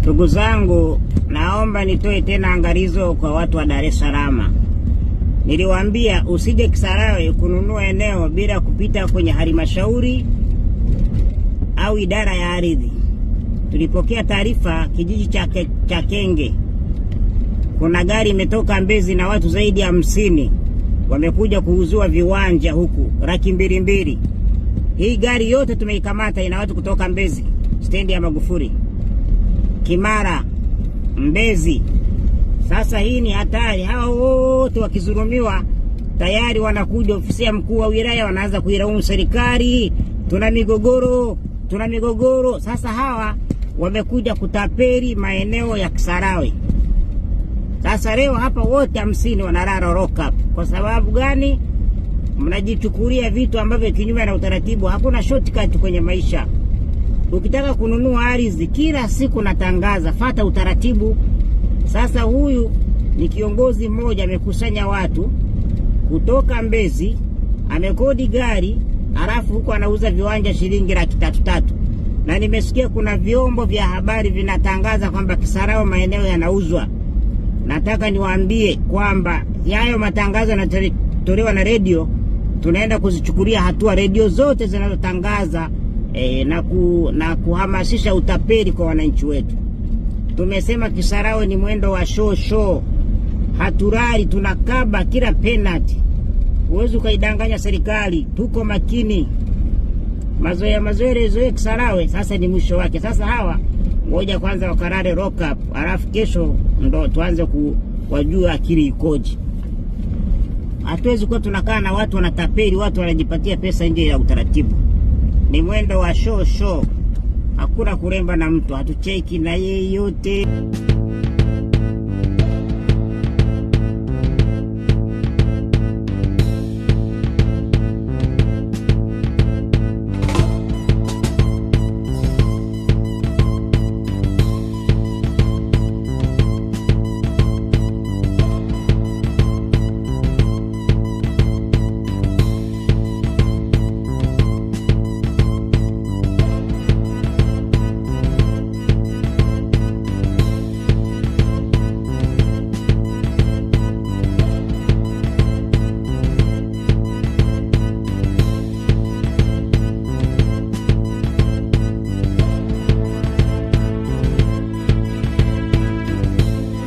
Ndugu zangu, naomba nitoe tena angalizo kwa watu wa Dar es Salaam. Niliwaambia usije Kisarawe kununua eneo bila kupita kwenye halmashauri au idara ya ardhi. Tulipokea taarifa kijiji cha Kenge, kuna gari imetoka Mbezi na watu zaidi ya 50 wamekuja kuuziwa viwanja huku $200,000. Hii gari yote tumeikamata, ina watu kutoka Mbezi, stendi ya Magufuli, Kimara, Mbezi. Sasa hii ni hatari. Hao wote wakizulumiwa tayari wanakuja ofisi ya mkuu wa wilaya, wanaanza kuilaumu serikali, tuna migogoro. Sasa hawa wamekuja kutapeli maeneo ya Kisarawe. Sasa leo hapa wote 50 wanalala lock up. Kwa sababu gani? Mnajichukulia vitu ambavyo kinyume na utaratibu. Hakuna shortcut kwenye maisha. Ukitaka kununua ardhi kila siku natangaza, fuata utaratibu. Sasa huyu ni kiongozi mmoja amekusanya watu kutoka Mbezi, amekodi gari, halafu huko anauza viwanja shilingi 300,000. Na nimesikia kuna vyombo vya habari vinatangaza kwamba Kisarawe maeneo yanauzwa. Nataka niwaambie kwamba hayo matangazo yanatolewa na redio, tunaenda kuzichukulia hatua redio zote zinazotangaza na kuhamasisha utapeli kwa wananchi wetu. Tumesema Kisarawe ni mwendo wa show. Haturari, tunakaba kila penalty. Huwezi ukaidanganya serikali, tuko makini. Mazoea Kisarawe sasa ni mwisho wake. Sasa hawa ngoja kwanza wakarare lock up, halafu kesho ndo tuanze kuwajua akili ikoje. Hatuwezi kuwa tunakaa na watu wanatapeli, watu wanajipatia pesa nje ya utaratibu. Ni mwendo wa show. Hakuna kuremba na mtu, hatucheki na yeyote.